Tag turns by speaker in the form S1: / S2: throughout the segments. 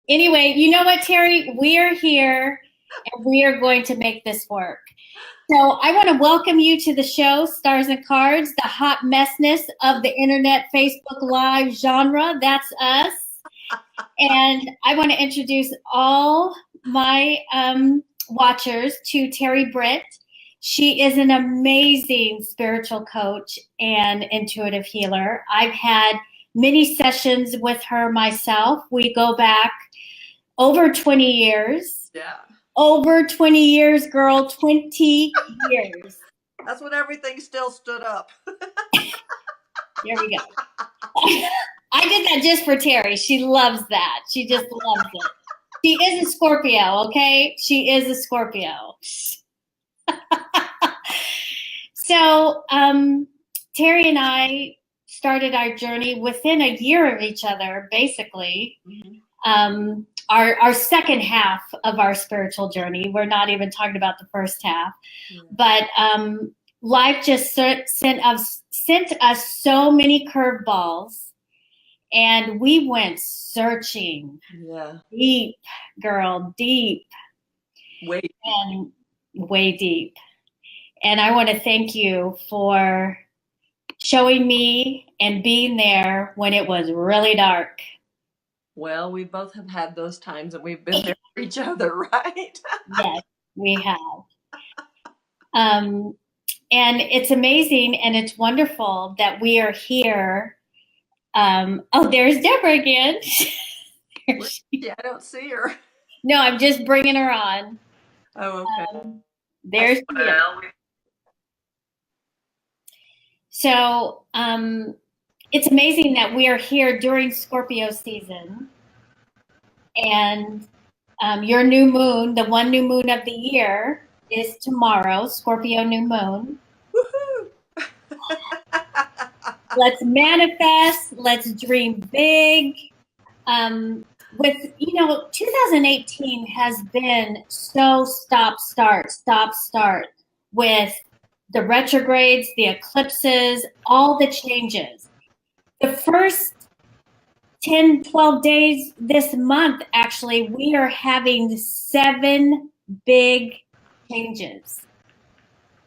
S1: Anyway, you know what, Terri? We are here and we are going to make this work. So I want to welcome you to the show, Stars and Cards, the hot messness of the internet Facebook Live genre. That's us. And I want to introduce all my watchers to Terri Britt. She is an amazing spiritual coach and intuitive healer. I've had many sessions with her myself. We go back over 20 years.
S2: Yeah.
S1: Over 20 years, girl, 20 years.
S2: That's when everything still stood up.
S1: There we go. I did that just for Terri. She loves that. She just loves it. She is a Scorpio, okay? She is a Scorpio. So Terri and I started our journey within a year of each other, basically. Mm-hmm. Our second half of our spiritual journey. We're not even talking about the first half. Mm-hmm. But life just sent us so many curveballs, and we went searching.
S2: Yeah.
S1: Deep, girl, deep. Way deep. And I want to thank you for showing me and being there when it was really dark.
S2: Well, we both have had those times, and we've been there for each other, right?
S1: Yes, we have. And it's amazing and it's wonderful that we are here. Oh, there's Deborah again.
S2: Yeah, I don't see her.
S1: No, I'm just bringing her on.
S2: Oh, okay.
S1: There's So it's amazing that we are here during Scorpio season, and your new moon, the one new moon of the year, is tomorrow, Scorpio new moon. Woohoo! Let's manifest, let's dream big. With, 2018 has been so stop, start with the retrogrades, the eclipses, all the changes. The first 10, 12 days this month, actually, we are having 7 big changes.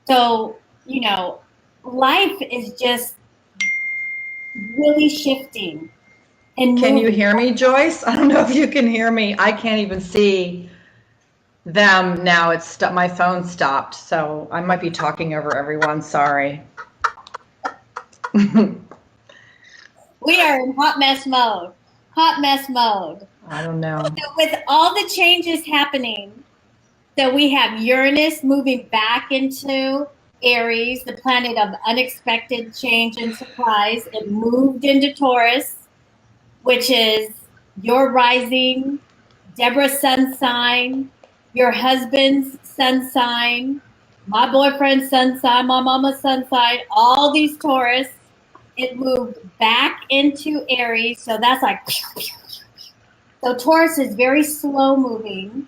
S1: So, life is just really shifting. And
S3: can you hear me, Joyce? I don't know if you can hear me. I can't even see them now. My phone stopped, so I might be talking over everyone. Sorry.
S1: We are in hot mess mode.
S3: I don't know.
S1: So with all the changes happening, so we have Uranus moving back into Aries, the planet of unexpected change and surprise. It moved into Taurus, which is your rising, Deborah's sun sign, your husband's sun sign, my boyfriend's sun sign, my mama's sun sign, all these Taurus. It moved back into Aries, so that's like, so Taurus is very slow moving,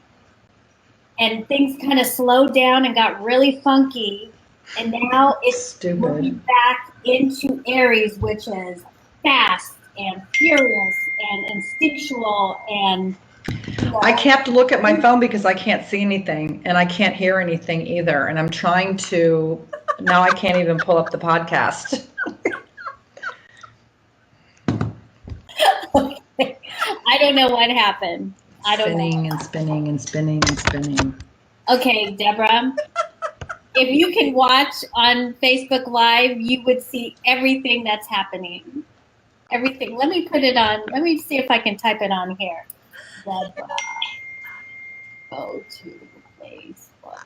S1: and things kind of slowed down and got really funky, and now it's moving back into Aries, which is fast and furious and instinctual and
S3: I have to look at my phone because I can't see anything and I can't hear anything either, and I'm trying to now I can't even pull up the podcast.
S1: Okay. I don't know what happened. I don't know.
S3: Spinning.
S1: Okay, Deborah, if you can watch on Facebook Live, you would see everything that's happening. Everything. Let me put it on. Let me see if I can type it on here. Deborah, go to Facebook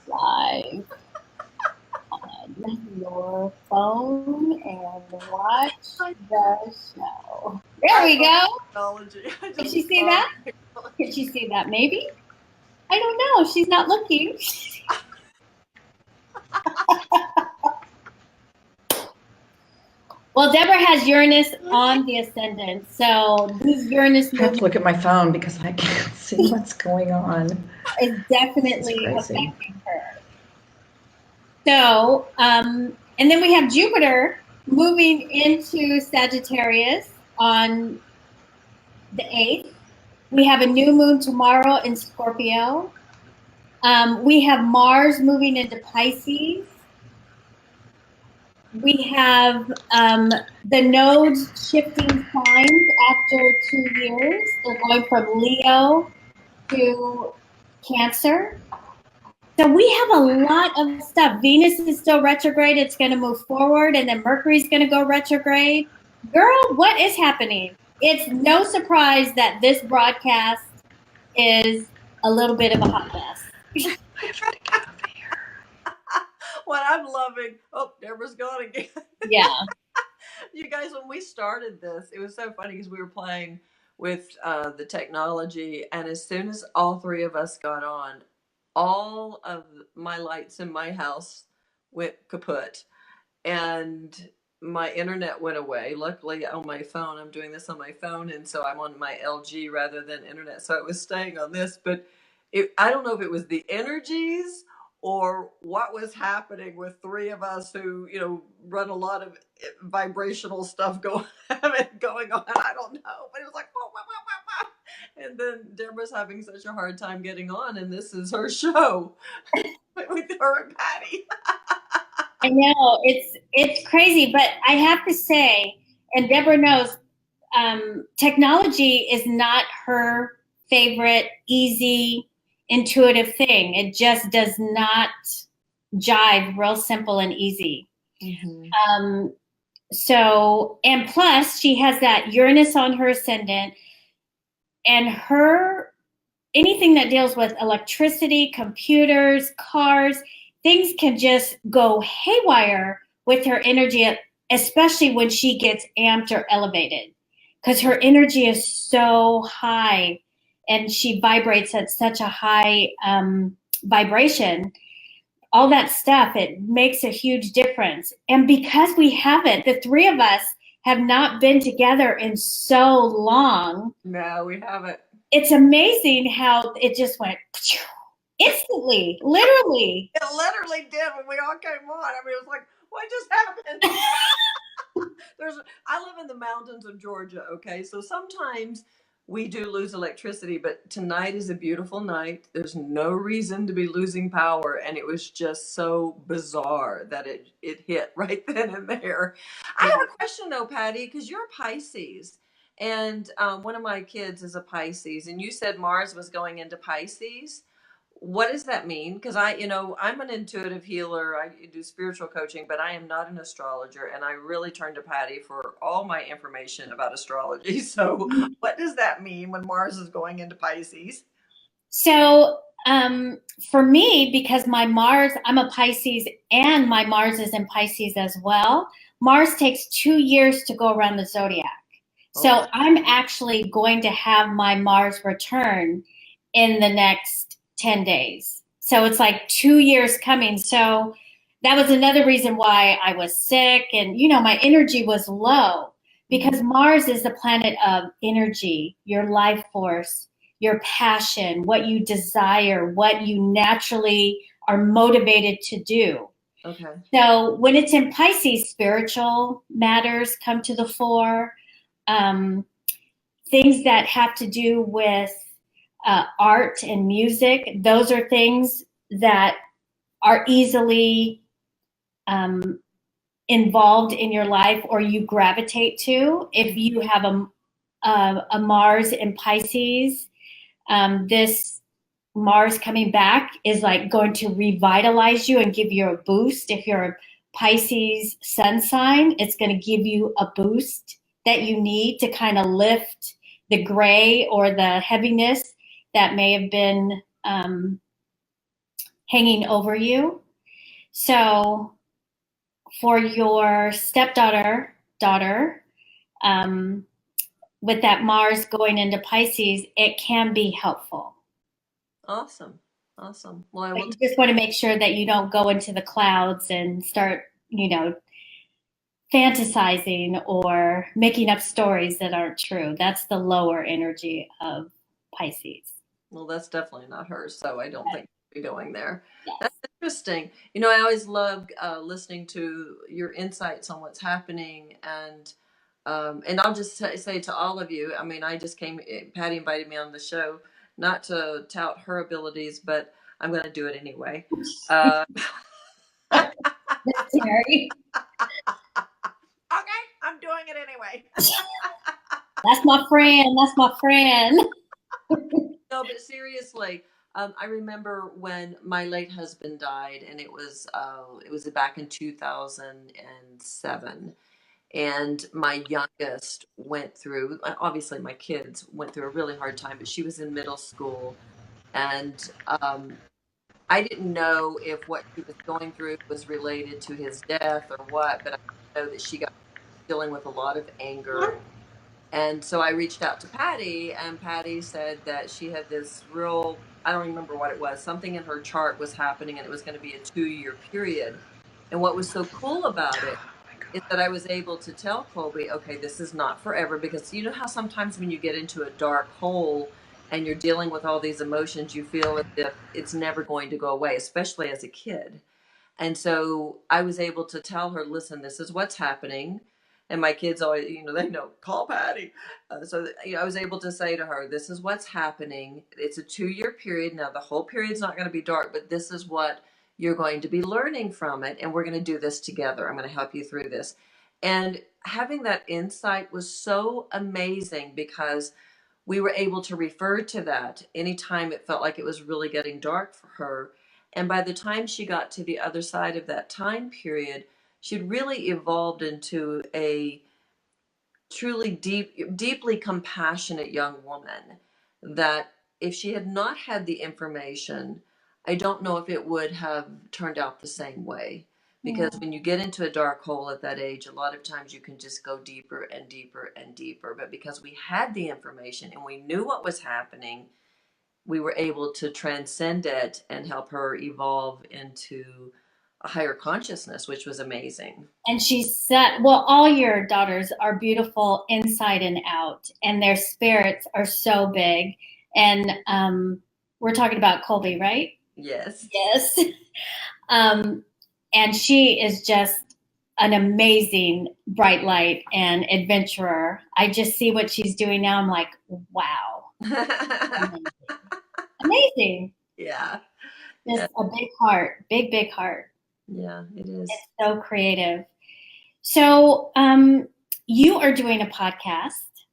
S1: Live on your phone and watch the show. There we go. Did she see that? Did she see that? Maybe? I don't know. She's not looking. Well, Deborah has Uranus on the ascendant, so these Uranus
S3: I have to look at my phone because I can't see what's going on.
S1: Is definitely affecting her. So, and then we have Jupiter moving into Sagittarius on the 8th, We have a new moon tomorrow in Scorpio. We have Mars moving into Pisces. We have the nodes shifting signs after 2 years. They're going from Leo to Cancer. So we have a lot of stuff. Venus is still retrograde. It's going to move forward, and then Mercury's going to go retrograde. Girl, what is happening? It's no surprise that this broadcast is a little bit of a hot mess.
S2: What I'm loving. Oh, Deborah's gone again.
S1: Yeah.
S2: You guys, when we started this, it was so funny because we were playing with the technology, and as soon as all three of us got on, all of my lights in my house went kaput, and my internet went away. Luckily, on my phone, I'm doing this on my phone, and so I'm on my LG rather than internet, so it was staying on this. But I don't know if it was the energies or what was happening with three of us who, run a lot of vibrational stuff going on. I don't know, but it was like, whoa, whoa, whoa, whoa, whoa. And then Deborah's having such a hard time getting on, and this is her show with her and Patty.
S1: I know it's crazy, but I have to say, and Deborah knows, technology is not her favorite, easy, intuitive thing. It just does not jive real simple and easy. Mm-hmm. So, and plus she has that Uranus on her ascendant, and anything that deals with electricity, computers, cars, things can just go haywire with her energy, especially when she gets amped or elevated, because her energy is so high and she vibrates at such a high vibration. All that stuff, it makes a huge difference. And because the three of us have not been together in so long.
S2: No, we haven't.
S1: It's amazing how it just went instantly, literally.
S2: It literally did when we all came on. I mean, it was like, what just happened? I live in the mountains of Georgia, okay? So sometimes we do lose electricity, but tonight is a beautiful night. There's no reason to be losing power, and it was just so bizarre that it hit right then and there. I have a question though, Patty, because you're a Pisces, and one of my kids is a Pisces, and you said Mars was going into Pisces. What does that mean? Because I'm an intuitive healer. I do spiritual coaching, but I am not an astrologer, and I really turn to Patty for all my information about astrology. So, what does that mean when Mars is going into Pisces?
S1: So, for me, because I'm a Pisces, and my Mars is in Pisces as well. Mars takes 2 years to go around the zodiac. So I'm actually going to have my Mars return in the next 10 days. So it's like 2 years coming. So that was another reason why I was sick, and, my energy was low, because Mars is the planet of energy, your life force, your passion, what you desire, what you naturally are motivated to do.
S2: Okay.
S1: So when it's in Pisces, spiritual matters come to the fore. Things that have to do with art and music, those are things that are easily involved in your life, or you gravitate to. If you have a Mars in Pisces, this Mars coming back is like going to revitalize you and give you a boost. If you're a Pisces sun sign, it's going to give you a boost that you need to kind of lift the gray or the heaviness that may have been hanging over you. So for your stepdaughter, with that Mars going into Pisces, it can be helpful.
S2: Awesome. Well, I
S1: you just want to make sure that you don't go into the clouds and start, fantasizing or making up stories that aren't true. That's the lower energy of Pisces.
S2: Well, that's definitely not hers, so I don't think we'll be going there. Yes. That's interesting. I always love listening to your insights on what's happening, and And I'll just say to all of you, I mean, Patty invited me on the show, not to tout her abilities, but I'm going to do it anyway.
S1: That's Terri.
S2: Okay, I'm doing it anyway.
S1: That's my friend. That's my friend.
S2: No, but seriously, I remember when my late husband died, and it was back in 2007, and my youngest went through. Obviously, my kids went through a really hard time, but she was in middle school, and I didn't know if what she was going through was related to his death or what, but I know that she got dealing with a lot of anger. And so I reached out to Patty, and Patty said that she had this real, I don't remember what it was, something in her chart was happening, and it was going to be a 2-year period. And what was so cool about it is that I was able to tell Colby, okay, this is not forever, because you know how sometimes when you get into a dark hole and you're dealing with all these emotions, you feel as if it's never going to go away, especially as a kid. And so I was able to tell her, listen, this is what's happening. And my kids always, they know, call Patty. I was able to say to her, this is what's happening. It's a 2-year period. Now, the whole period's not going to be dark, but this is what you're going to be learning from it. And we're going to do this together. I'm going to help you through this. And having that insight was so amazing, because we were able to refer to that anytime it felt like it was really getting dark for her. And by the time she got to the other side of that time period, she'd really evolved into a truly deeply compassionate young woman, that if she had not had the information, I don't know if it would have turned out the same way. Because when you get into a dark hole at that age, a lot of times you can just go deeper and deeper and deeper. But because we had the information and we knew what was happening, we were able to transcend it and help her evolve into a higher consciousness, which was amazing.
S1: And she said, well, all your daughters are beautiful inside and out, and their spirits are so big. And we're talking about Colby, right?
S2: Yes.
S1: Yes. And she is just an amazing bright light and adventurer. I just see what she's doing now. I'm like, wow. Amazing.
S2: Yeah.
S1: Just a big heart, big heart.
S2: Yeah, it is.
S1: It's so creative. So you are doing a podcast.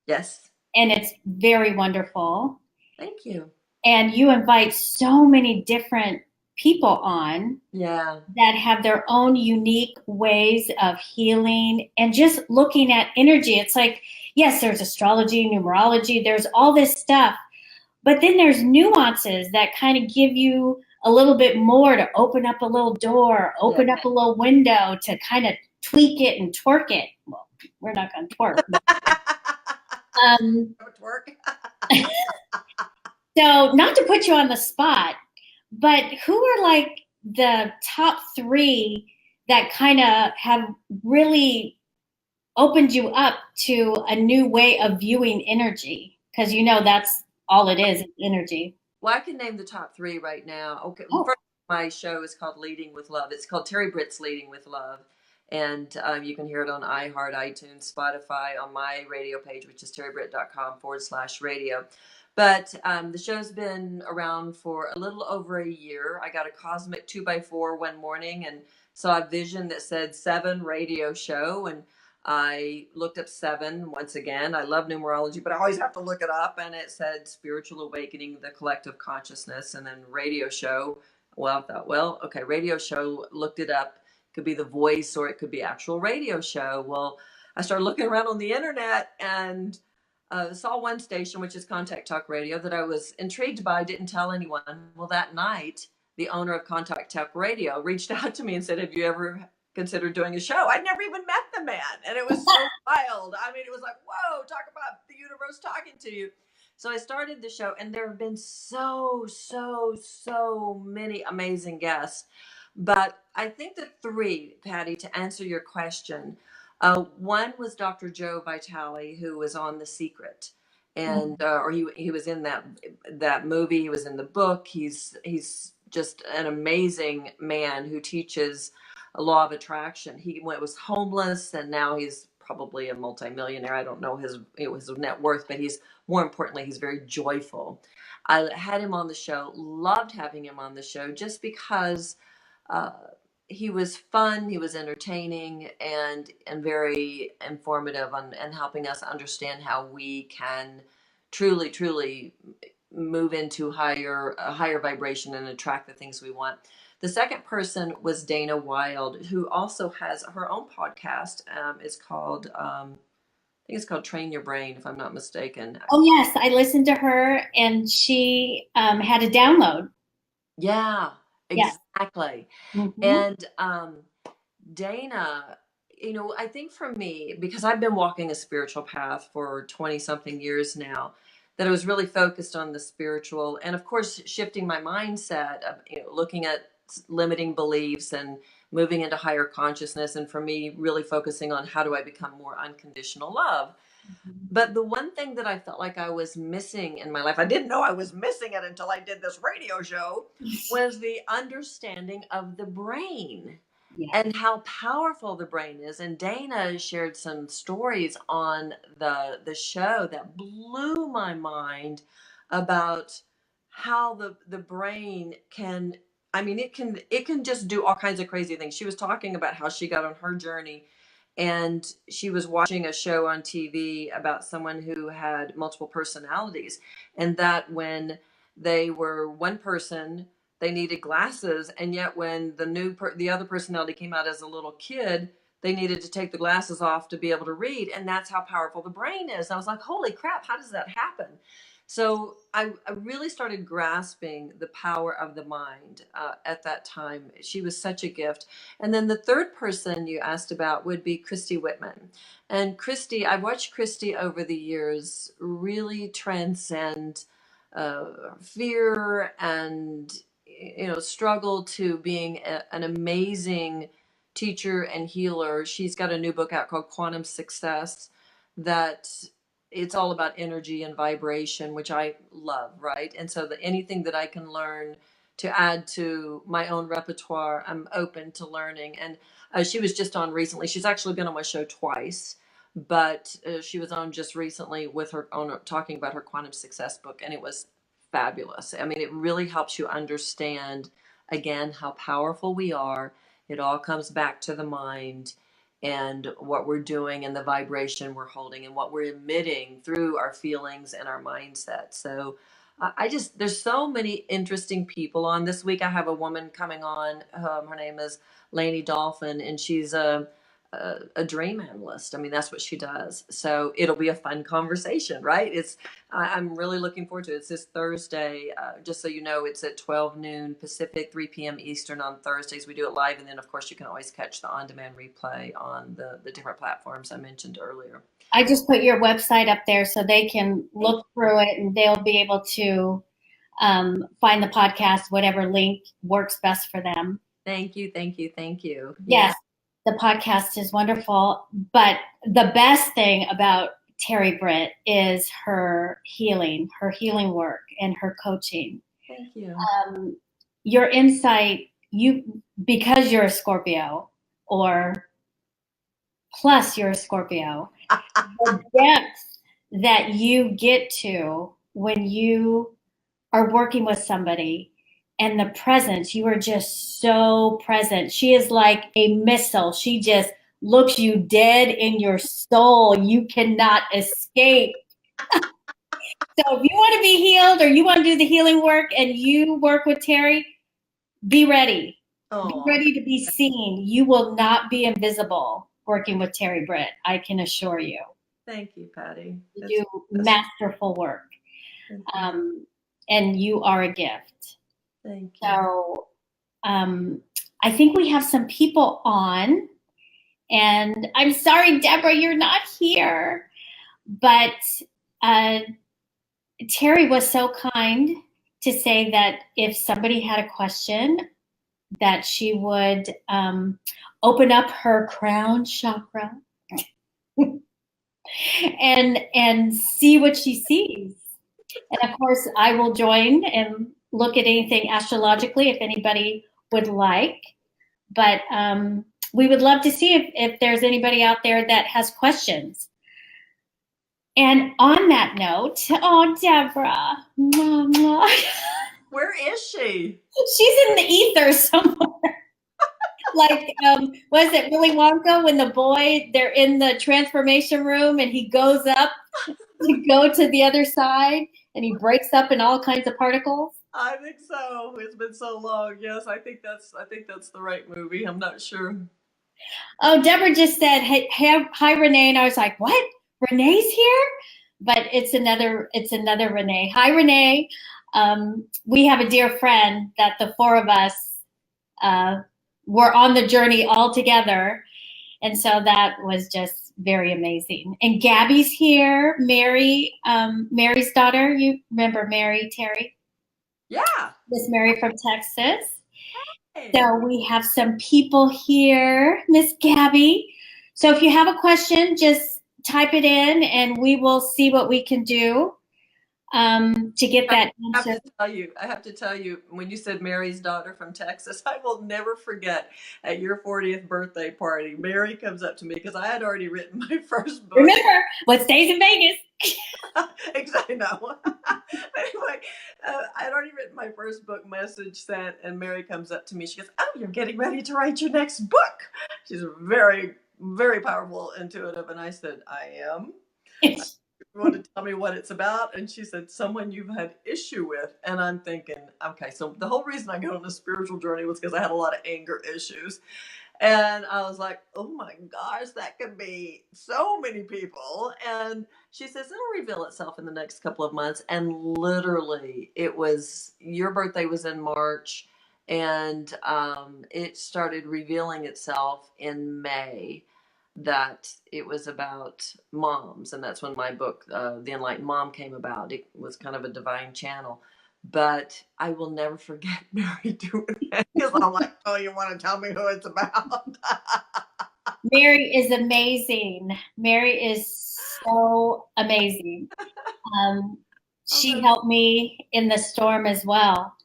S2: Yes.
S1: And it's very wonderful.
S2: Thank you.
S1: And you invite so many different people on.
S2: Yeah.
S1: That have their own unique ways of healing and just looking at energy. It's like, yes, there's astrology, numerology, there's all this stuff, but then there's nuances that kind of give you a little bit more to open up a little door, open up a little window to kind of tweak it and twerk it. Well, we're not going to twerk.
S2: Twerk.
S1: So not to put you on the spot, but who are like the top 3 that kind of have really opened you up to a new way of viewing energy? Because that's all it is energy.
S2: Well, I can name the top 3 right now. Okay. First, my show is called Leading with Love. It's called Terri Britt's Leading with Love. And you can hear it on iHeart, iTunes, Spotify, on my radio page, which is terribritt.com/radio. But the show's been around for a little over a year. I got a cosmic 2x4 one morning and saw a vision that said 7 radio show. And I looked up 7 once again. I love numerology, but I always have to look it up. And it said spiritual awakening, the collective consciousness, and then radio show. Well, I thought, well, okay, radio show, looked it up. Could be the voice or it could be actual radio show. Well, I started looking around on the internet and saw one station, which is Contact Talk Radio, that I was intrigued by, didn't tell anyone. Well, that night, the owner of Contact Talk Radio reached out to me and said, have you ever considered doing a show? I'd never even met the man. And it was so wild. I mean, it was like, whoa, talk about the universe talking to you. So I started the show, and there have been so many amazing guests. But I think the 3, Patty, to answer your question, one was Dr. Joe Vitale, who was on The Secret, and or he was in that movie. He was in the book. He's just an amazing man who teaches a law of attraction. He was homeless, and now he's probably a multimillionaire. I don't know his net worth, but he's more importantly, he's very joyful. I had him on the show, loved having him on the show just because uh, he was fun, he was entertaining, and very informative and helping us understand how we can truly move into a higher vibration and attract the things we want. The second person was Dana Wilde, who also has her own podcast. It's called, I think it's called Train Your Brain, if I'm not mistaken.
S1: Oh yes, I listened to her, and she had a download.
S2: Yeah,
S1: Yes.
S2: exactly.
S1: Mm-hmm.
S2: And Dana, I think for me, because I've been walking a spiritual path for 20 something years now, that I was really focused on the spiritual, and of course, shifting my mindset of, looking at limiting beliefs and moving into higher consciousness. And for me, really focusing on how do I become more unconditional love. But the one thing that I felt like I was missing in my life, I didn't know I was missing it until I did this radio show, was the understanding of the brain. Yeah. And how powerful the brain is. And Dana shared some stories on the show that blew my mind about how the brain can, I mean, it can just do all kinds of crazy things. She was talking about how she got on her journey, and she was watching a show on TV about someone who had multiple personalities, and that when they were one person, they needed glasses, and yet when the other personality came out as a little kid, they needed to take the glasses off to be able to read. And that's how powerful the brain is. And I was like, holy crap, how does that happen? So I really started grasping the power of the mind at that time. She was such a gift. And then the third person you asked about would be Christy Whitman. And Christy, I've watched Christy over the years really transcend fear and struggle to being an amazing teacher and healer. She's got a new book out called Quantum Success, that it's all about energy and vibration, which I love, right? And so anything that I can learn to add to my own repertoire, I'm open to learning. And she was just on recently. She's actually been on my show twice, but she was on just recently with her own, talking about her Quantum Success book, and it was fabulous. I mean, it really helps you understand, again, how powerful we are. It all comes back to the mind and what we're doing and the vibration we're holding and what we're emitting through our feelings and our mindset. So there's so many interesting people on. This week I have a woman coming on. Her name is Lainey Dolphin, and she's a dream analyst. I mean, that's what she does. So it'll be a fun conversation, right? I'm really looking forward to it. It's this Thursday. Just so you know, it's at 12 noon Pacific, 3 p.m. Eastern on Thursdays. We do it live. And then, of course, you can always catch the on-demand replay on the different platforms I mentioned earlier.
S1: I just put your website up there so they can look through it, and they'll be able to find the podcast, whatever link works best for them.
S2: Thank you.
S1: Yes.
S2: Yeah.
S1: The podcast is wonderful, but the best thing about Terri Britt is her healing work and her coaching.
S2: Thank you.
S1: Your insight, because you're a Scorpio, or plus you're a Scorpio, the depth that you get to when you are working with somebody, and the presence, you are just so present. She is like a missile. She just looks you dead in your soul. You cannot escape. So if you want to be healed, or you want to do the healing work and you work with Terri, be ready.
S2: Oh.
S1: Be ready to be seen. You will not be invisible working with Terri Britt, I can assure you.
S2: Thank you, Patty.
S1: You do masterful work. And you are a gift.
S2: Thank you.
S1: So I think we have some people on, and I'm sorry, Deborah, you're not here, but Terri was so kind to say that if somebody had a question, that she would open up her crown chakra and see what she sees. And of course, I will join and look at anything astrologically if anybody would like. But we would love to see if there's anybody out there that has questions. And on that note, oh, Deborah, mwah, mwah.
S2: Where is she?
S1: She's in the ether somewhere. Like, was it Willy Wonka when the boy, they're in the transformation room and he goes up to go to the other side and he breaks up in all kinds of particles?
S2: I think so. It's been so long. Yes, I think that's the right movie. I'm not sure.
S1: Oh, Deborah just said, hey, hi, Renee. And I was like, what? Renee's here? But it's another Renee. Hi, Renee. We have a dear friend that the four of us were on the journey all together. And so that was just very amazing. And Gabby's here, Mary, Mary's daughter. You remember Mary, Terri?
S2: Yeah.
S1: Miss Mary from Texas. Hey. So we have some people here, Miss Gabby. So if you have a question, just type it in and we will see what we can do to get that answer.
S2: I have to tell you, when you said Mary's daughter from Texas, I will never forget at your 40th birthday party, Mary comes up to me because I had already written my first book.
S1: Remember, what stays in Vegas?
S2: Exactly. No. Anyway, I had already written my first book, Message Sent, and Mary comes up to me. She goes, "Oh, you're getting ready to write your next book." She's very, very powerful, intuitive, and I said, "I am." You want to tell me what it's about? And she said, someone you've had issue with. And I'm thinking, okay, so the whole reason I got on a spiritual journey was because I had a lot of anger issues. And I was like, oh my gosh, that could be so many people. And she says, it'll reveal itself in the next couple of months. And literally, your birthday was in March, and it started revealing itself in May. That it was about moms, and that's when my book, The Enlightened Mom, came about. It was kind of a divine channel, but I will never forget Mary doing that because I'm like, oh, you want to tell me who it's about?
S1: Mary is amazing. Mary is so amazing. She helped me in the storm as well.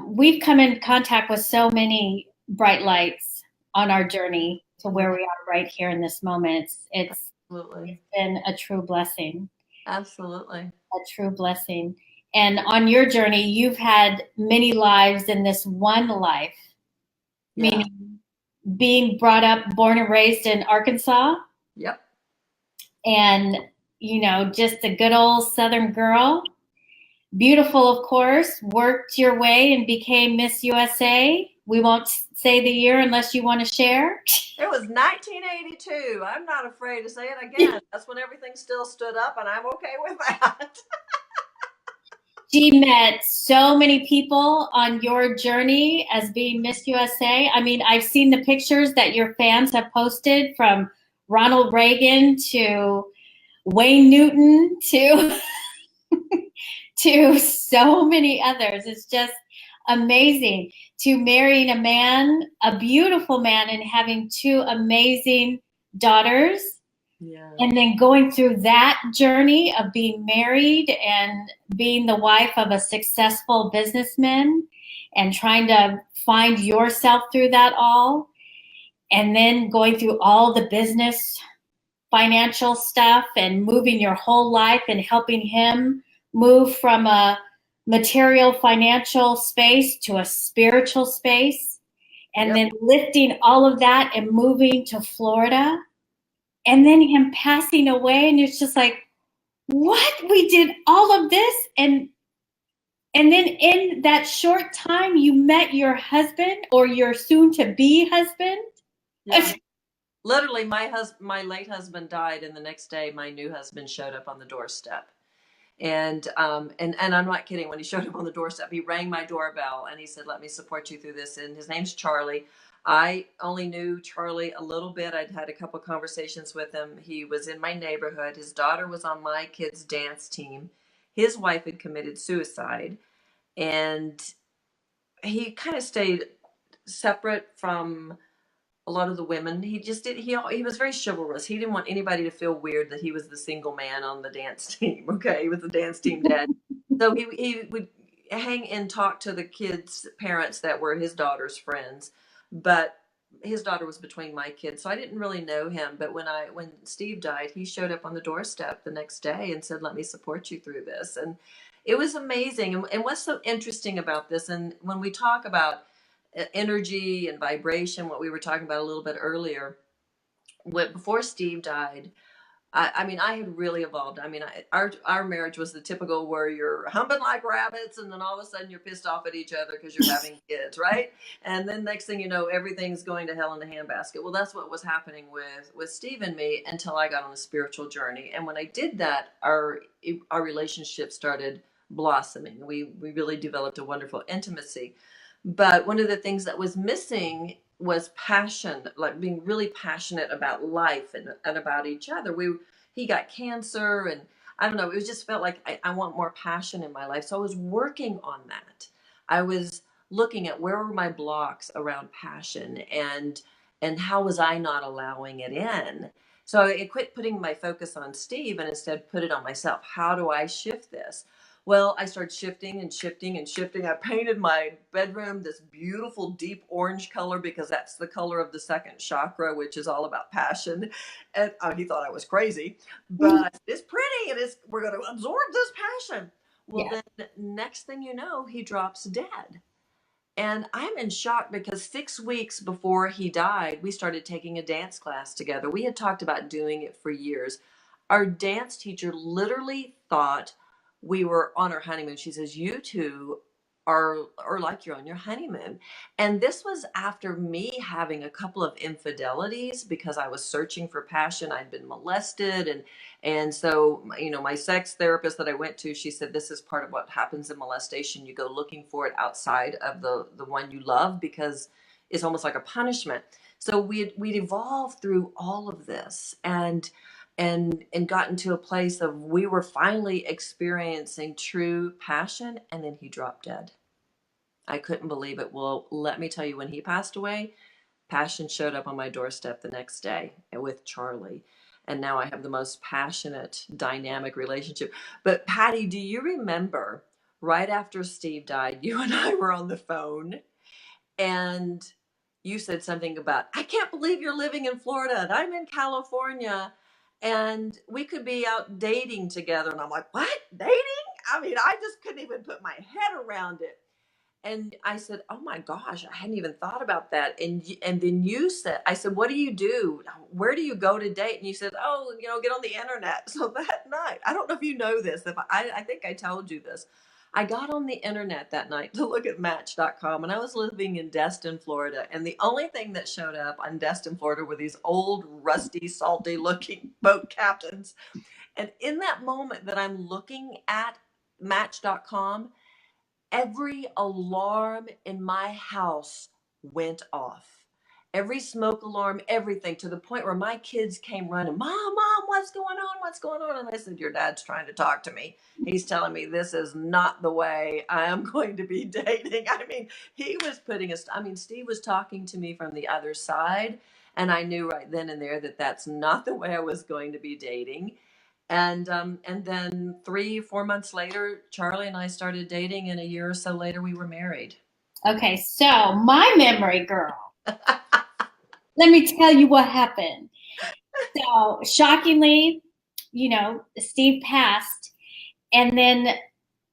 S1: We've come in contact with so many bright lights on our journey to where we are right here in this moment. It's been a true blessing.
S2: Absolutely.
S1: A true blessing. And on your journey, you've had many lives in this one life, meaning being born and raised in Arkansas.
S2: Yep.
S1: And, just a good old Southern girl. Beautiful, of course, worked your way and became Miss USA. We won't say the year unless you want to share.
S2: It was 1982. I'm not afraid to say it again. That's when everything still stood up, and I'm okay with that.
S1: She met so many people on your journey as being Miss USA. I mean, I've seen the pictures that your fans have posted, from Ronald Reagan to Wayne Newton to to so many others. It's just amazing to marrying a man, a beautiful man, and having two amazing daughters.
S2: Yeah.
S1: And then going through that journey of being married and being the wife of a successful businessman and trying to find yourself through that all. And then going through all the business, financial stuff, and moving your whole life and helping him move from a material financial space to a spiritual space, and then lifting all of that and moving to Florida, and then him passing away, and it's just like, what? We did all of this, and then in that short time you met your husband, or your soon-to-be husband.
S2: Yeah. Literally, my late husband died, and the next day my new husband showed up on the doorstep. And I'm not kidding. When he showed up on the doorstep, he rang my doorbell and he said, "Let me support you through this." And his name's Charlie. I only knew Charlie a little bit. I'd had a couple of conversations with him. He was in my neighborhood. His daughter was on my kids' dance team. His wife had committed suicide, and he kind of stayed separate from a lot of the women. He was very chivalrous. He didn't want anybody to feel weird that he was the single man on the dance team. Okay. He was the dance team dad. So he would hang and talk to the kids' parents that were his daughter's friends. But his daughter was between my kids, so I didn't really know him. But when Steve died, he showed up on the doorstep the next day and said, "Let me support you through this." And it was amazing. And what's so interesting about this, and when we talk about energy and vibration, what we were talking about a little bit earlier, before Steve died, I mean, I had really evolved. I mean, our marriage was the typical where you're humping like rabbits, and then all of a sudden you're pissed off at each other because you're having kids, right? And then next thing you know, everything's going to hell in a handbasket. Well, that's what was happening with Steve and me until I got on a spiritual journey. And when I did that, our relationship started blossoming. We really developed a wonderful intimacy. But one of the things that was missing was passion, like being really passionate about life and about each other. He got cancer, and I don't know, it just felt like I want more passion in my life. So I was working on that. I was looking at where were my blocks around passion, and how was I not allowing it in. So I quit putting my focus on Steve and instead put it on myself. How do I shift this? Well, I started shifting and shifting and shifting. I painted my bedroom this beautiful deep orange color because that's the color of the second chakra, which is all about passion. And he thought I was crazy, but it's pretty and we're going to absorb this passion. Well,
S1: Yeah.
S2: then next thing you know, he drops dead. And I'm in shock because 6 weeks before he died, we started taking a dance class together. We had talked about doing it for years. Our dance teacher literally thought we were on our honeymoon. She says, "You two are like you're on your honeymoon." And this was after me having a couple of infidelities because I was searching for passion. I'd been molested, and so, my sex therapist that I went to, she said, "This is part of what happens in molestation. You go looking for it outside of the one you love because it's almost like a punishment." So we'd evolved through all of this, and gotten to a place of we were finally experiencing true passion, and then he dropped dead. I couldn't believe it. Well, let me tell you, when he passed away, passion showed up on my doorstep the next day with Charlie. And now I have the most passionate, dynamic relationship. But Patty, do you remember right after Steve died, you and I were on the phone, and you said something about, "I can't believe you're living in Florida and I'm in California and we could be out dating together." And I'm like, "What? Dating?" I mean, I just couldn't even put my head around it. And I said, "Oh my gosh, I hadn't even thought about that." And then you said, I said, "What do you do? Where do you go to date?" And you said, "Oh, get on the internet." So that night, I don't know if you know this, if I think I told you this. I got on the internet that night to look at Match.com, and I was living in Destin, Florida. And the only thing that showed up on Destin, Florida were these old, rusty, salty looking boat captains. And in that moment that I'm looking at Match.com, every alarm in my house went off. Every smoke alarm, everything, to the point where my kids came running, Mom, what's going on? What's going on?" And I said, "Your dad's trying to talk to me. He's telling me this is not the way I am going to be dating." I mean, he was Steve was talking to me from the other side. And I knew right then and there that that's not the way I was going to be dating. And then 3-4 months later, Charlie and I started dating, and a year or so later, we were married.
S1: Okay, so my memory girl. Let me tell you what happened. So shockingly, Steve passed, and then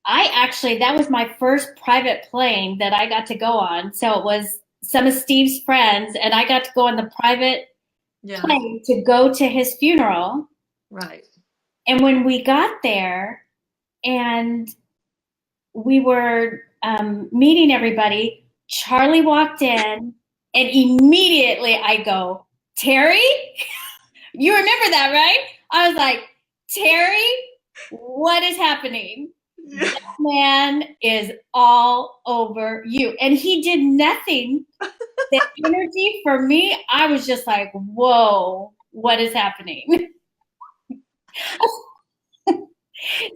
S1: that was my first private plane that I got to go on. So it was some of Steve's friends, and I got to go on the private plane to go to his funeral.
S2: Right.
S1: And when we got there and we were meeting everybody, Charlie walked in, and immediately I go, "Terri?" You remember that, right? I was like, "Terri, what is happening?
S2: Yeah.
S1: That man is all over you." And he did nothing. The energy for me, I was just like, "Whoa, what is happening?"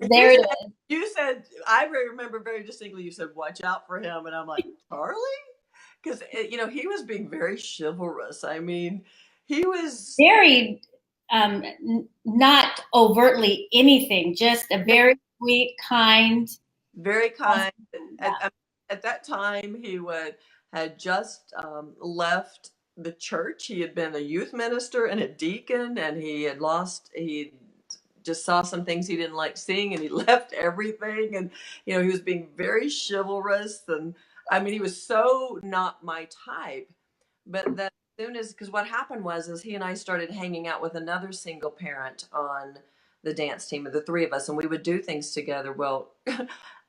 S1: There it is.
S2: You said, I remember very distinctly, you said, "Watch out for him." And I'm like, "Charlie?" Because, he was being very chivalrous. I mean, he was
S1: Very not overtly anything, just a very sweet, kind.
S2: very kind.
S1: Yeah.
S2: At that time, had just left the church. He had been a youth minister and a deacon, and he just saw some things he didn't like seeing, and he left everything. And, he was being very chivalrous. And I mean, he was so not my type. But then as soon as, because what happened is he and I started hanging out with another single parent on the dance team of the three of us, and we would do things together. Well,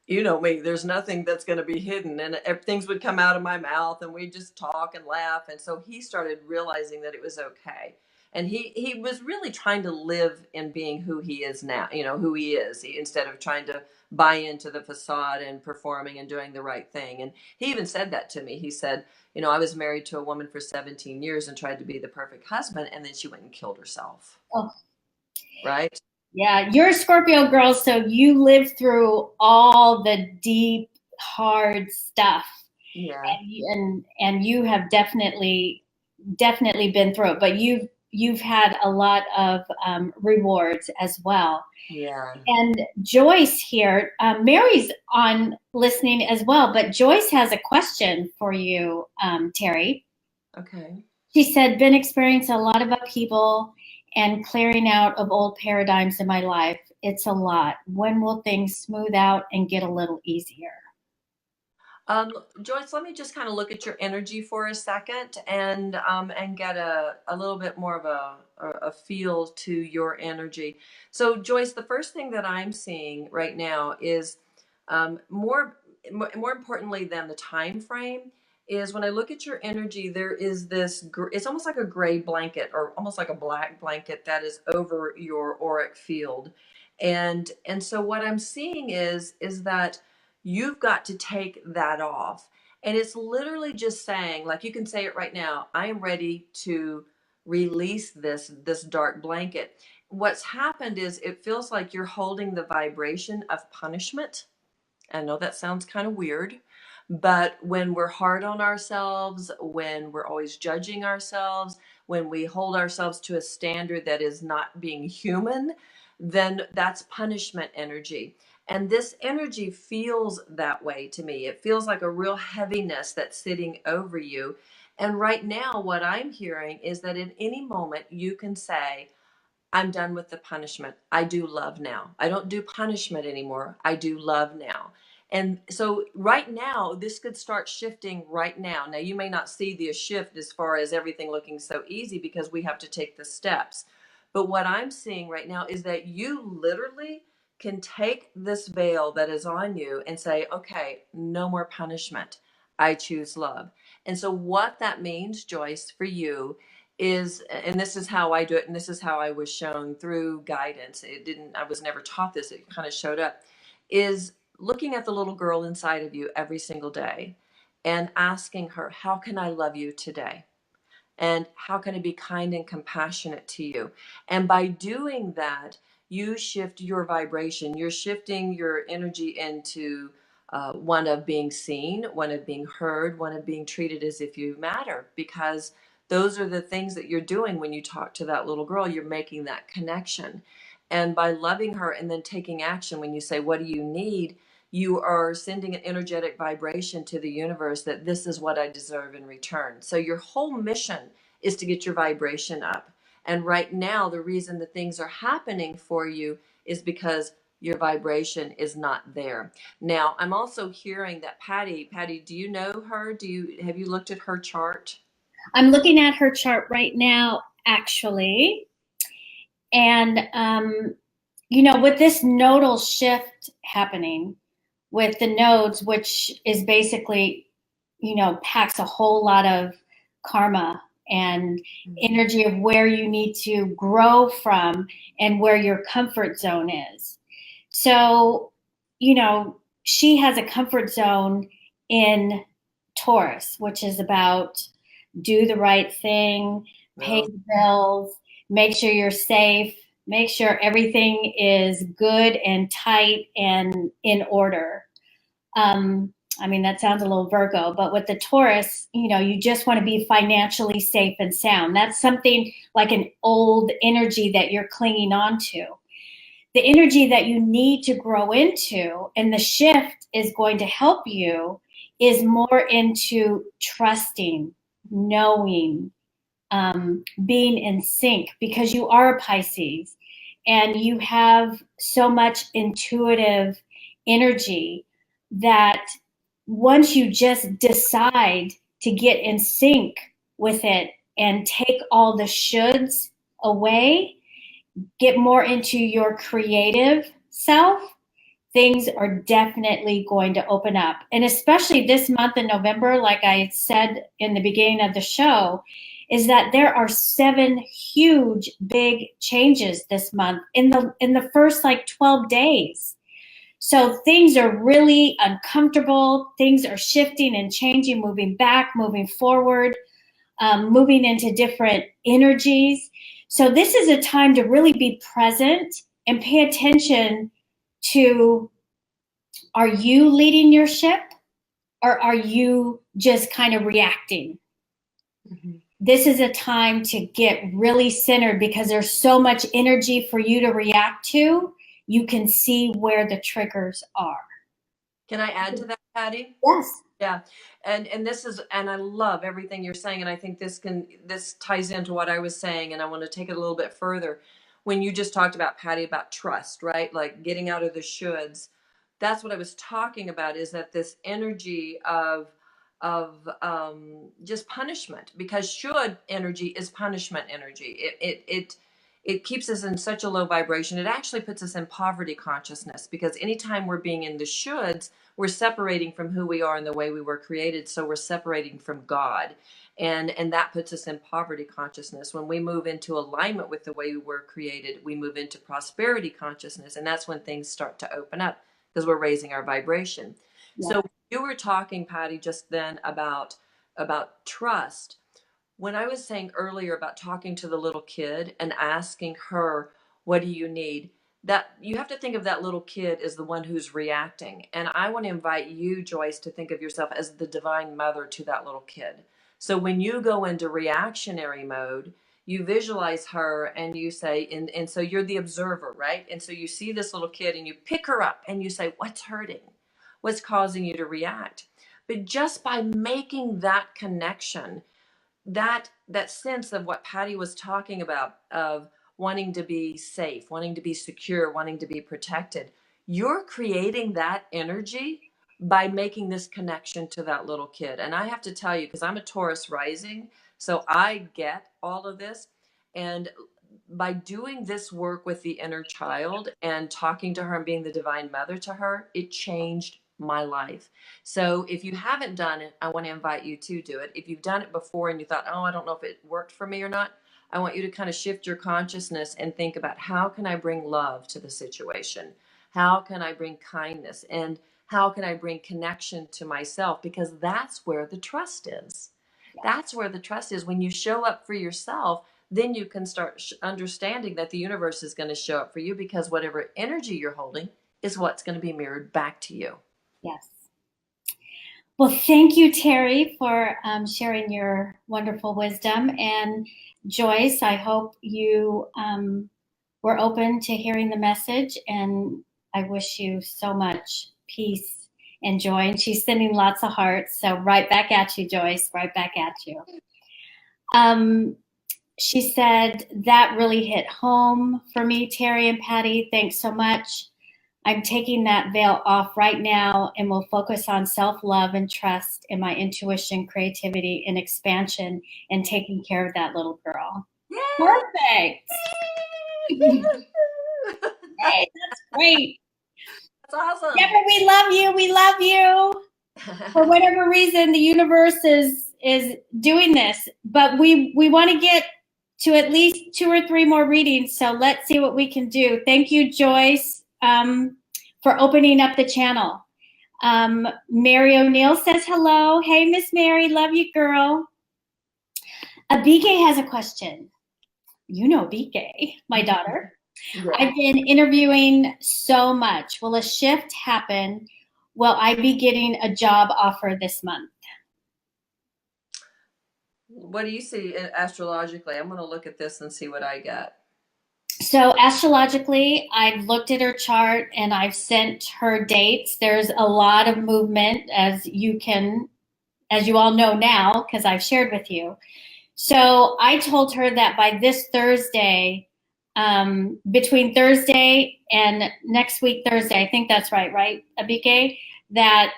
S2: you know me, there's nothing that's going to be hidden, and things would come out of my mouth, and we'd just talk and laugh. And so he started realizing that it was okay. And he was really trying to live in being who he is now, who he is, instead of trying to buy into the facade and performing and doing the right thing. And he even said that to me. He said, I was married to a woman for 17 years and tried to be the perfect husband, and then she went and killed herself.
S1: Oh.
S2: Right?
S1: Yeah, you're a Scorpio girl, so you lived through all the deep, hard stuff.
S2: Yeah.
S1: And you have definitely been through it, but you've had a lot of rewards as well.
S2: Yeah.
S1: And Joyce here, Mary's on listening as well, but Joyce has a question for you, Terri.
S2: Okay.
S1: She said, been experiencing a lot of upheaval and clearing out of old paradigms in my life. It's a lot. When will things smooth out and get a little easier?
S2: Joyce, let me just kind of look at your energy for a second and get a little bit more of a feel to your energy. So, Joyce, the first thing that I'm seeing right now is more importantly than the time frame is when I look at your energy, there is this, it's almost like a gray blanket or almost like a black blanket that is over your auric field. And so what I'm seeing is that you've got to take that off. And it's literally just saying, like you can say it right now, I am ready to release this dark blanket. What's happened is it feels like you're holding the vibration of punishment. I know that sounds kind of weird, but when we're hard on ourselves, when we're always judging ourselves, when we hold ourselves to a standard that is not being human, then that's punishment energy. And this energy feels that way to me. It feels like a real heaviness that's sitting over you. And right now, what I'm hearing is that at any moment you can say, I'm done with the punishment. I do love now. I don't do punishment anymore. I do love now. And so right now, this could start shifting right now. Now, you may not see the shift as far as everything looking so easy because we have to take the steps. But what I'm seeing right now is that you literally can take this veil that is on you and say, okay, no more punishment. I choose love. And so what that means, Joyce, for you is, and this is how I do it, and this is how I was shown through guidance. I was never taught this, it kind of showed up, is looking at the little girl inside of you every single day and asking her, how can I love you today? And how can I be kind and compassionate to you? And by doing that, you shift your vibration. You're shifting your energy into one of being seen, one of being heard, one of being treated as if you matter, because those are the things that you're doing when you talk to that little girl. You're making that connection. And by loving her and then taking action, when you say, what do you need? You are sending an energetic vibration to the universe that this is what I deserve in return. So your whole mission is to get your vibration up. And right now, the reason that things are happening for you is because your vibration is not there. Now, I'm also hearing that Patty, do you know her? Have you looked at her chart?
S1: I'm looking at her chart right now, actually. And, with this nodal shift happening with the nodes, which is basically, packs a whole lot of karma and energy of where you need to grow from and where your comfort zone is. So, she has a comfort zone in Taurus, which is about do the right thing, pay the bills, make sure you're safe, make sure everything is good and tight and in order. That sounds a little Virgo, but with the Taurus, you just want to be financially safe and sound. That's something like an old energy that you're clinging on to. The energy that you need to grow into, and the shift is going to help you, is more into trusting, knowing, being in sync, because you are a Pisces and you have so much intuitive energy that once you just decide to get in sync with it and take all the shoulds away, get more into your creative self, things are definitely going to open up. And especially this month in November, like I said in the beginning of the show, is that there are 7 huge, big changes this month in the first like 12 days. So things are really uncomfortable. Things are shifting and changing, moving back, moving forward, moving into different energies. So this is a time to really be present and pay attention to, are you leading your ship or are you just kind of reacting? Mm-hmm. This is a time to get really centered because there's so much energy for you to react to. You can see where the triggers are.
S2: Can I add to that, Patty?
S1: Yes.
S2: Yeah. And this is, and I love everything you're saying. And I think this ties into what I was saying. And I want to take it a little bit further. When you just talked about, Patty, about trust, right? Like getting out of the shoulds. That's what I was talking about, is that this energy of just punishment, because should energy is punishment energy. It keeps us in such a low vibration. It actually puts us in poverty consciousness, because anytime we're being in the shoulds, we're separating from who we are and the way we were created. So we're separating from God. And that puts us in poverty consciousness. When we move into alignment with the way we were created, we move into prosperity consciousness. And that's when things start to open up, because we're raising our vibration. Yeah. So you were talking, Patty, just then about trust. When I was saying earlier about talking to the little kid and asking her, what do you need? That you have to think of that little kid as the one who's reacting. And I want to invite you, Joyce, to think of yourself as the divine mother to that little kid. So when you go into reactionary mode, you visualize her and you say, and so you're the observer, right? And so you see this little kid and you pick her up and you say, what's hurting? What's causing you to react? But just by making that connection, that sense of what Patty was talking about, of wanting to be safe, wanting to be secure, wanting to be protected, you're creating that energy by making this connection to that little kid. And I have to tell you, because I'm a Taurus rising, so I get all of this. And by doing this work with the inner child and talking to her and being the divine mother to her, it changed my life. So if you haven't done it, I want to invite you to do it. If you've done it before and you thought, oh, I don't know if it worked for me or not, I want you to kind of shift your consciousness and think about, how can I bring love to the situation? How can I bring kindness? And how can I bring connection to myself? Because that's where the trust is. That's where the trust is. When you show up for yourself, then you can start understanding that the universe is going to show up for you, because whatever energy you're holding is what's going to be mirrored back to you.
S1: Yes. Well, thank you, Terri, for sharing your wonderful wisdom. And Joyce, I hope you were open to hearing the message. And I wish you so much peace and joy. And she's sending lots of hearts. So right back at you, Joyce, right back at you. She said, that really hit home for me, Terri and Patty. Thanks so much. I'm taking that veil off right now and will focus on self-love and trust in my intuition, creativity, and expansion, and taking care of that little girl. Yay! Perfect. Hey, that's great.
S2: That's awesome.
S1: Deborah, we love you. We love you. For whatever reason, the universe is doing this, but we want to get to at least 2 or 3 more readings. So let's see what we can do. Thank you, Joyce, for opening up the channel. Mary O'Neill says hello. Hey, Miss Mary, love you, girl. Abike has a question. You know Abike, my daughter. Yeah. I've been interviewing so much. Will a shift happen? Will I be getting a job offer this month?
S2: What do you see astrologically? I'm going to look at this and see what I get.
S1: So astrologically, I've looked at her chart and I've sent her dates. There's a lot of movement, as you all know now, because I've shared with you. So I told her that by this Thursday, between Thursday and next week Thursday, I think that's right, Abike, that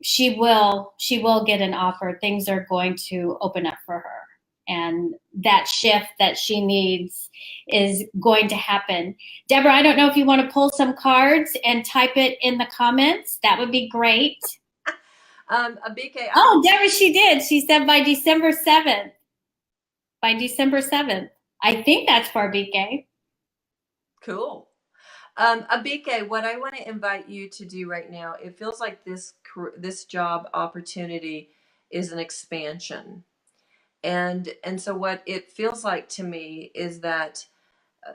S1: she will get an offer. Things are going to open up for her. And that shift that she needs is going to happen. Deborah, I don't know if you want to pull some cards and type it in the comments. That would be great.
S2: Abike.
S1: Oh, Deborah, she did. She said by December 7th. By December 7th. I think that's for Abike.
S2: Cool. Abike, what I want to invite you to do right now, it feels like this job opportunity is an expansion. And so what it feels like to me is that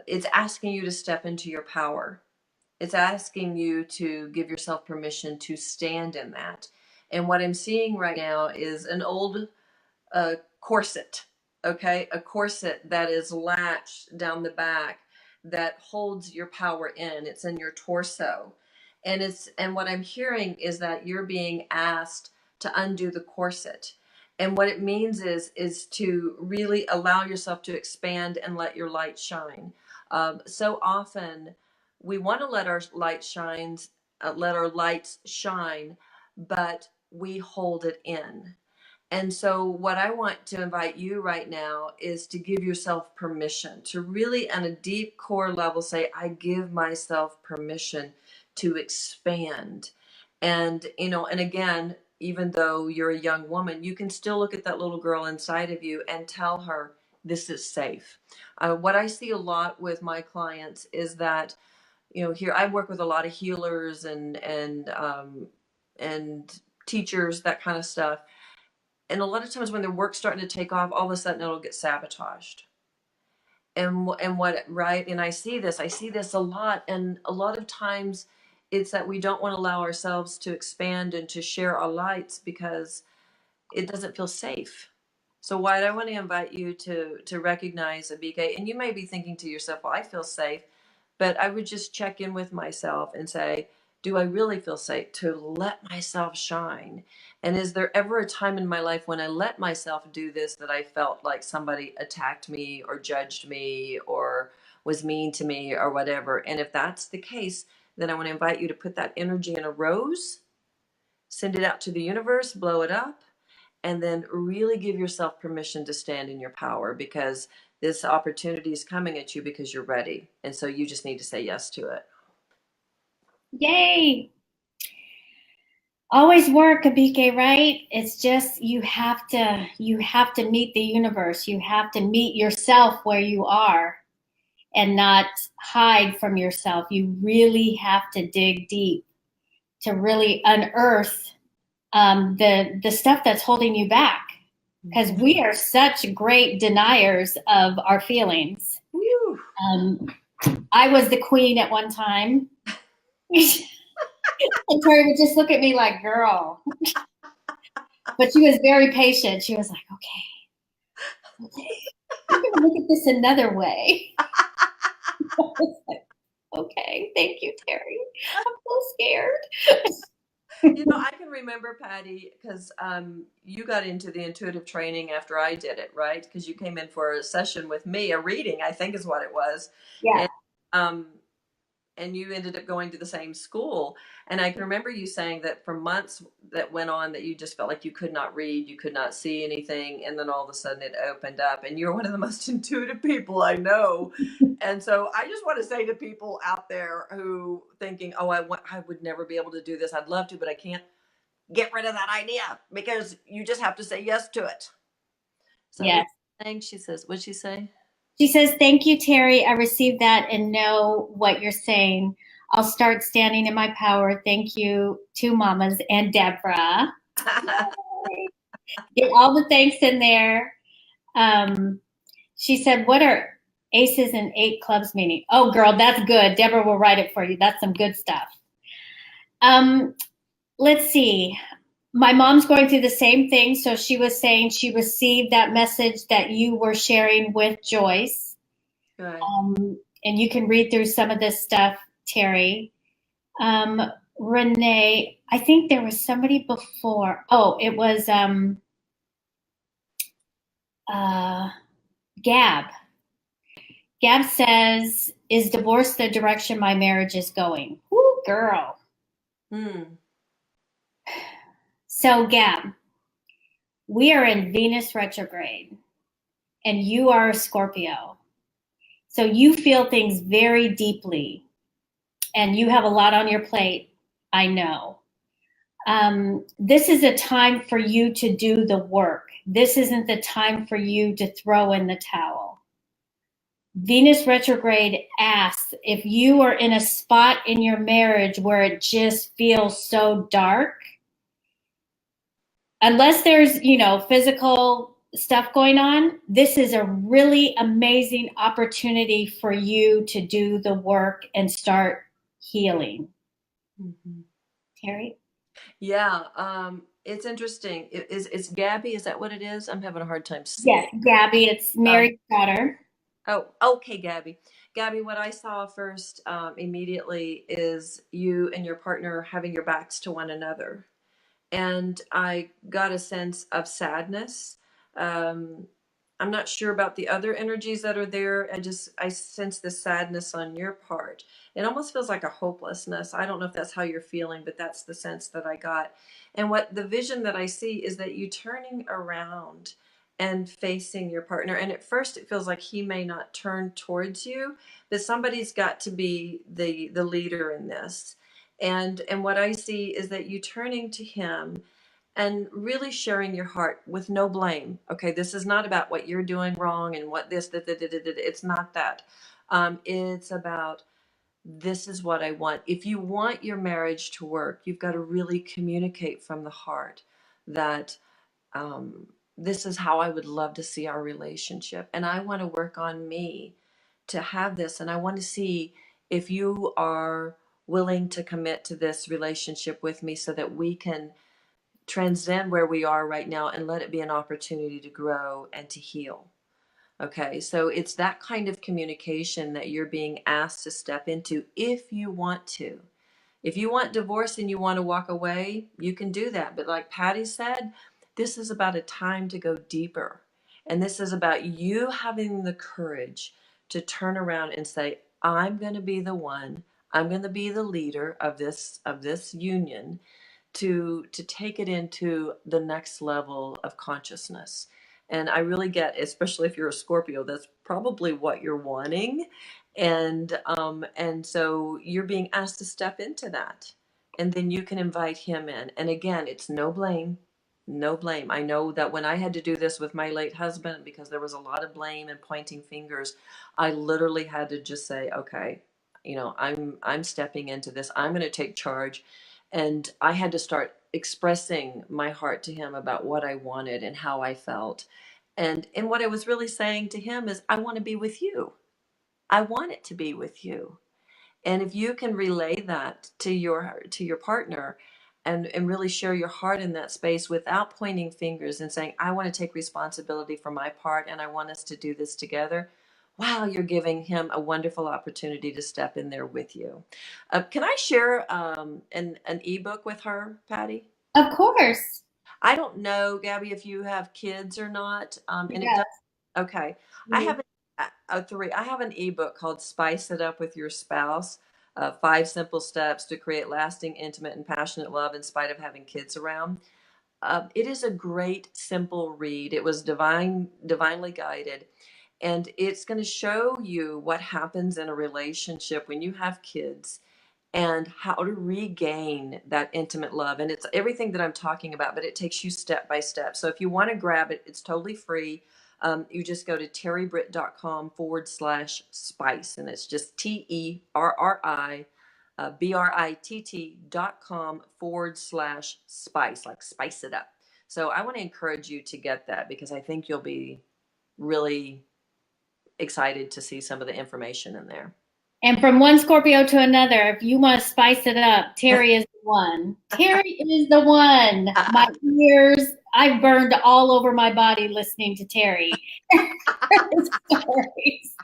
S2: it's asking you to step into your power. It's asking you to give yourself permission to stand in that. And what I'm seeing right now is an old corset, okay? A corset that is latched down the back that holds your power in. It's in your torso. And what I'm hearing is that you're being asked to undo the corset. And what it means is to really allow yourself to expand and let your light shine. So often we want to let our let our lights shine, but we hold it in. And so, what I want to invite you right now is to give yourself permission to really, on a deep core level, say, I give myself permission to expand. And, and again, even though you're a young woman, you can still look at that little girl inside of you and tell her, this is safe. What I see a lot with my clients is that, here I work with a lot of healers and teachers, that kind of stuff. And a lot of times when their work's starting to take off, all of a sudden it'll get sabotaged. And I see this a lot. And a lot of times it's that we don't want to allow ourselves to expand and to share our lights because it doesn't feel safe. So what I want to invite you to recognize, Abike, and you may be thinking to yourself, well, I feel safe, but I would just check in with myself and say, do I really feel safe to let myself shine? And is there ever a time in my life when I let myself do this that I felt like somebody attacked me or judged me or was mean to me or whatever? And if that's the case, then I want to invite you to put that energy in a rose, send it out to the universe, blow it up, and then really give yourself permission to stand in your power, because this opportunity is coming at you because you're ready. And so you just need to say yes to it.
S1: Yay. Always work, Abike, right? It's just you have to meet the universe. You have to meet yourself where you are and not hide from yourself. You really have to dig deep to really unearth the stuff that's holding you back, because we are such great deniers of our feelings. I was the queen at one time. And Terri would just look at me like, girl. But she was very patient. She was like, okay, I'm going to look at this another way. I was like, okay, thank you, Terri. I'm so scared.
S2: I can remember, Patty, because you got into the intuitive training after I did it, right? Because you came in for a session with me, a reading, I think is what it was.
S1: Yeah.
S2: And you ended up going to the same school. And I can remember you saying that for months that went on that you just felt like you could not read, you could not see anything. And then all of a sudden it opened up, and you're one of the most intuitive people I know. And so I just want to say to people out there who thinking, oh, I would never be able to do this. I'd love to, but I can't, get rid of that idea, because you just have to say yes to it. So
S1: yes.
S2: She says, what'd she say?
S1: She says, thank you, Terri. I received that and know what you're saying. I'll start standing in my power. Thank you to Mamas and Deborah. Get all the thanks in there. She said, what are aces and eight clubs meaning? Oh, girl, that's good. Deborah will write it for you. That's some good stuff. Let's see. My mom's going through the same thing. So she was saying she received that message that you were sharing with Joyce.
S2: Good.
S1: And you can read through some of this stuff, Terri. Renee, I think there was somebody before. Oh, it was Gab. Gab says, is divorce the direction my marriage is going? Woo, girl. So, Gab, we are in Venus retrograde, and you are a Scorpio. So you feel things very deeply, and you have a lot on your plate, I know. This is a time for you to do the work. This isn't the time for you to throw in the towel. Venus retrograde asks if you are in a spot in your marriage where it just feels so dark, unless there's, physical stuff going on, this is a really amazing opportunity for you to do the work and start healing.
S2: Mm-hmm.
S1: Terri?
S2: Yeah, it's interesting. It's Gabby, is that what it is? I'm having a hard time seeing.
S1: Yes, Gabby, it's Mary's daughter.
S2: Oh, okay, Gabby. Gabby, what I saw first immediately is you and your partner having your backs to one another. And I got a sense of sadness. I'm not sure about the other energies that are there. I sense the sadness on your part. It almost feels like a hopelessness. I don't know if that's how you're feeling, but that's the sense that I got. And what the vision that I see is that you turning around and facing your partner. And at first it feels like he may not turn towards you, but somebody's got to be the leader in this. And what I see is that you turning to him and really sharing your heart with no blame. Okay, this is not about what you're doing wrong and what this, that, it's not that. It's about, this is what I want. If you want your marriage to work, you've got to really communicate from the heart that this is how I would love to see our relationship. And I want to work on me to have this. And I want to see if you are willing to commit to this relationship with me so that we can transcend where we are right now and let it be an opportunity to grow and to heal. Okay, so it's that kind of communication that you're being asked to step into if you want to. If you want divorce and you want to walk away, you can do that. But like Patty said, this is about a time to go deeper. And this is about you having the courage to turn around and say, I'm going to be the one. I'm going to be the leader of this union to take it into the next level of consciousness. And I really get, especially if you're a Scorpio, that's probably what you're wanting. And so you're being asked to step into that. And then you can invite him in. And again, it's no blame. No blame. I know that when I had to do this with my late husband, because there was a lot of blame and pointing fingers, I literally had to just say, okay, I'm stepping into this. I'm going to take charge. And I had to start expressing my heart to him about what I wanted and how I felt. And what I was really saying to him is, I want to be with you. I want it to be with you. And if you can relay that to your partner and really share your heart in that space without pointing fingers and saying, I want to take responsibility for my part and I want us to do this together. Wow, you're giving him a wonderful opportunity to step in there with you. Can I share an ebook with her, Patty?
S1: Of course.
S2: I don't know, Gabby, if you have kids or not. And it
S1: Yes.
S2: does. Okay. I have I have an ebook called Spice It Up with Your Spouse. 5 simple steps to create lasting, intimate, and passionate love in spite of having kids around. It is a great, simple read. It was divinely guided. And it's going to show you what happens in a relationship when you have kids and how to regain that intimate love. And it's everything that I'm talking about, but it takes you step by step. So if you want to grab it, it's totally free. You just go to terribritt.com/spice. And it's just TERRIBRITT.com/spice, like spice it up. So I want to encourage you to get that because I think you'll be really excited to see some of the information in there.
S1: And from one Scorpio to another, if you want to spice it up, Terri is the one. Terri is the one. My ears, I burned all over my body listening to Terri. Stories.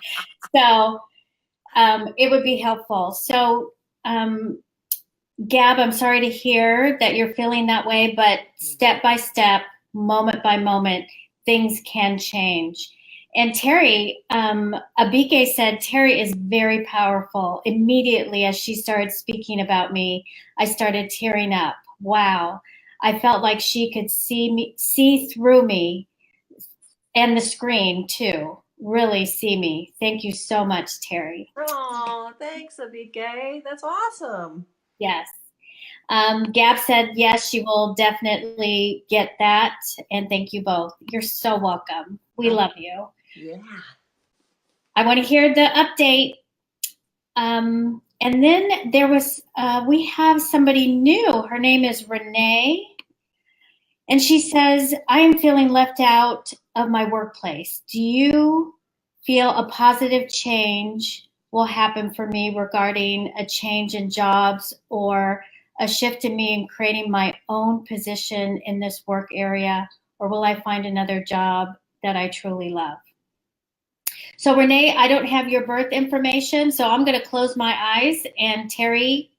S1: So it would be helpful. So, Gab, I'm sorry to hear that you're feeling that way, but step by step, moment by moment, things can change. And Terri, Abike said, Terri is very powerful. Immediately as she started speaking about me, I started tearing up. Wow. I felt like she could see through me and the screen too. Really see me. Thank you so much, Terri.
S2: Oh, thanks, Abike. That's awesome.
S1: Yes. Gab said, yes, she will definitely get that. And thank you both. You're so welcome. We love you.
S2: Yeah.
S1: I want to hear the update. And then there was, we have somebody new. Her name is Renee. And she says, I am feeling left out of my workplace. Do you feel a positive change will happen for me regarding a change in jobs or a shift in me in creating my own position in this work area? Or will I find another job that I truly love? So Renee, I don't have your birth information, so I'm going to close my eyes. And Terri,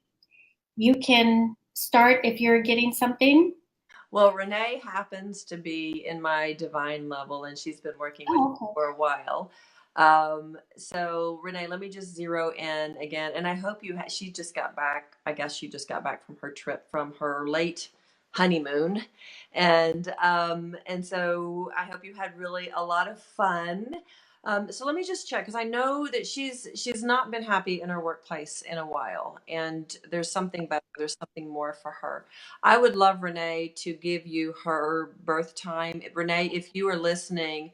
S1: you can start if you're getting something.
S2: Well, Renee happens to be in my divine level, and she's been working with me for a while. So Renee, let me just zero in again. And I hope she just got back. I guess she just got back from her trip from her late honeymoon. And so I hope you had really a lot of fun. So let me just check, because I know that she's not been happy in her workplace in a while, and there's something better. There's something more for her. I would love Renee to give you her birth time. Renee, if you are listening,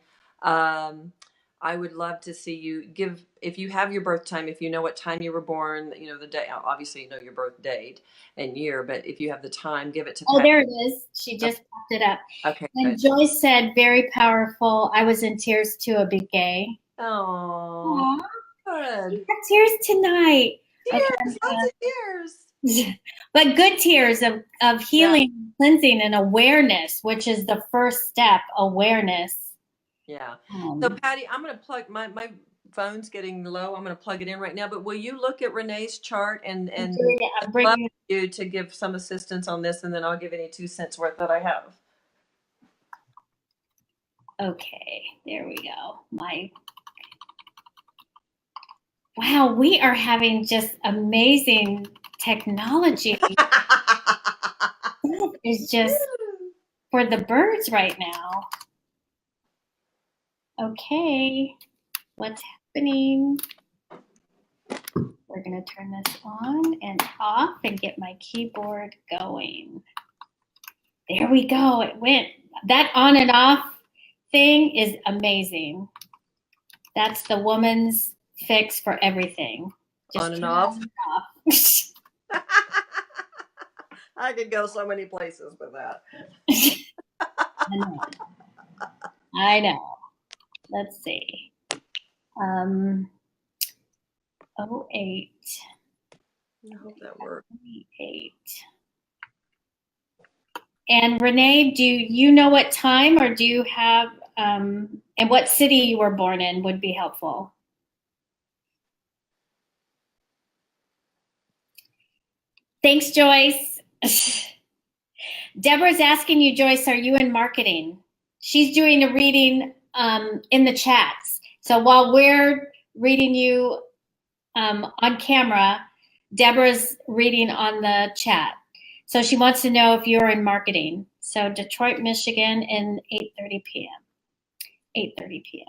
S2: I would love to see you give, if you have your birth time, if you know what time you were born, you know, the day, obviously you know your birth date and year, but if you have the time, give it to
S1: Oh,
S2: Patty.
S1: there it is. She just popped it up.
S2: Okay.
S1: And Joyce said, very powerful. I was in tears too, a big gay.
S2: Oh, good.
S1: Got tears tonight.
S2: Tears,
S1: Okay.
S2: lots of tears.
S1: But good tears of healing, cleansing, and awareness, which is the first step, awareness.
S2: Yeah. So Patty, I'm going to plug my phone's getting low. I'm going to plug it in right now, but will you look at Renee's chart and
S1: I'm
S2: I'd love
S1: bringing
S2: you to give some assistance on this, and then I'll give any 2 cents worth that I have.
S1: Okay, there we go. Wow, we are having just amazing technology. It's just for the birds right now. Okay, what's happening? We're gonna turn this on and off and get my keyboard going. There we go, it went. That on and off thing is amazing. That's the woman's fix for everything. Just
S2: on and off.
S1: off.
S2: I could go so many places with that.
S1: I know. Let's see. 08.
S2: I hope that works.
S1: 8. And Renee, do you know what time, or do you have, and what city you were born in would be helpful? Thanks, Joyce. Deborah's asking you, Joyce, are you in marketing? She's doing a reading in the chats. So while we're reading you on camera, Deborah's reading on the chat. So she wants to know if you're in marketing. So Detroit, Michigan, and 8:30 p.m. 8:30 p.m.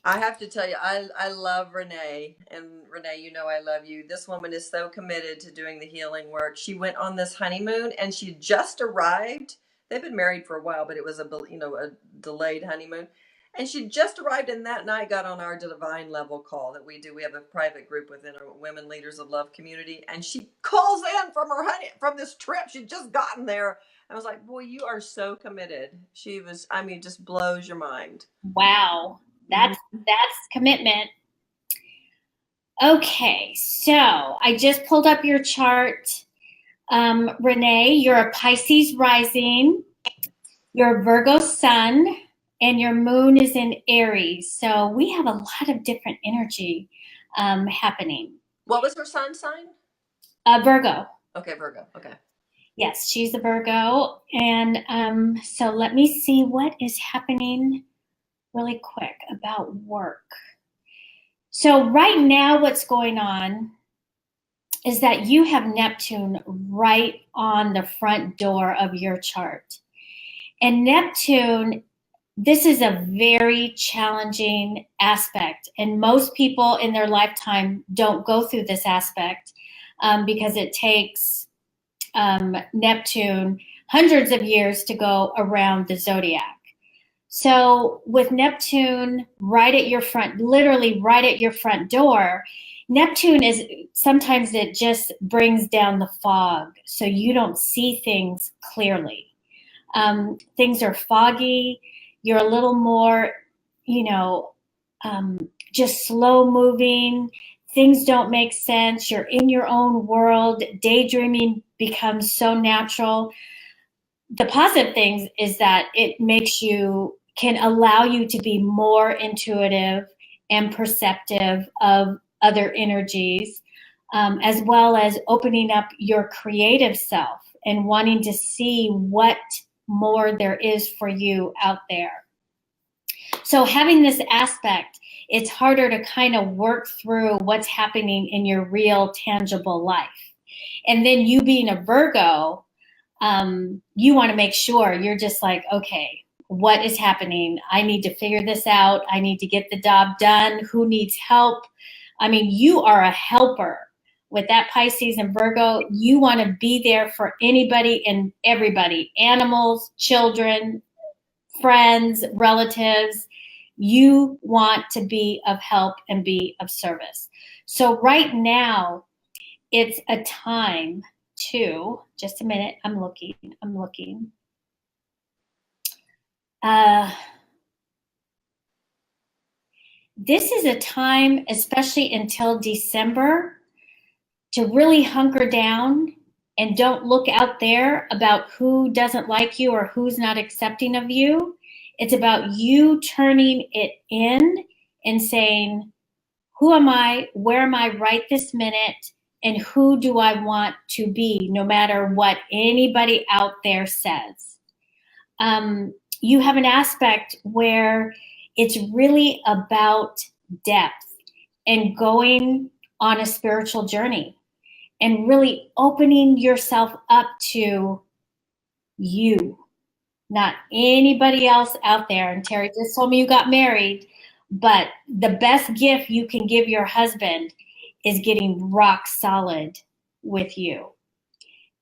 S2: I have to tell you, I love Renee, and Renee, you know I love you. This woman is so committed to doing the healing work. She went on this honeymoon, and she just arrived. They've been married for a while, but it was a delayed honeymoon. And she just arrived, and that night got on our divine level call that we do. We have a private group within our Women Leaders of Love community, and she calls in from this trip. She'd just gotten there. I was like, boy, you are so committed. She was, I mean, just blows your mind.
S1: Wow. That's commitment. Okay, so I just pulled up your chart. Renee, you're a Pisces rising, you're a Virgo sun, and your moon is in Aries. So we have a lot of different energy happening.
S2: What was her sun sign?
S1: Virgo.
S2: Okay, Virgo. Okay.
S1: Yes, she's a Virgo. And so let me see what is happening really quick about work. So right now what's going on is that you have Neptune right on the front door of your chart. And Neptune, this is a very challenging aspect. And most people in their lifetime don't go through this aspect because it takes Neptune hundreds of years to go around the zodiac. So with Neptune right at your front, literally right at your front door, Neptune is sometimes it just brings down the fog so you don't see things clearly. Things are foggy. You're a little more, you know, just slow moving. Things don't make sense. You're in your own world. Daydreaming becomes so natural. The positive things is that it makes you, can allow you to be more intuitive and perceptive of other energies, as well as opening up your creative self and wanting to see what more there is for you out there. So having this aspect, it's harder to kind of work through what's happening in your real tangible life. And then you being a Virgo, you want to make sure you're just like, okay, what is happening? I need to figure this out. I need to get the job done. Who needs help? I mean, you are a helper. With that Pisces and Virgo, you want to be there for anybody and everybody, animals, children, friends, relatives. You want to be of help and be of service. So right now, it's a time to, just a minute, I'm looking. This is a time, especially until December, to really hunker down and don't look out there about who doesn't like you or who's not accepting of you. It's about you turning it in and saying, who am I? Where am I right this minute? And who do I want to be, no matter what anybody out there says? You have an aspect where it's really about depth and going on a spiritual journey and really opening yourself up to you, not anybody else out there. And Terri just told me you got married, but the best gift you can give your husband is getting rock solid with you.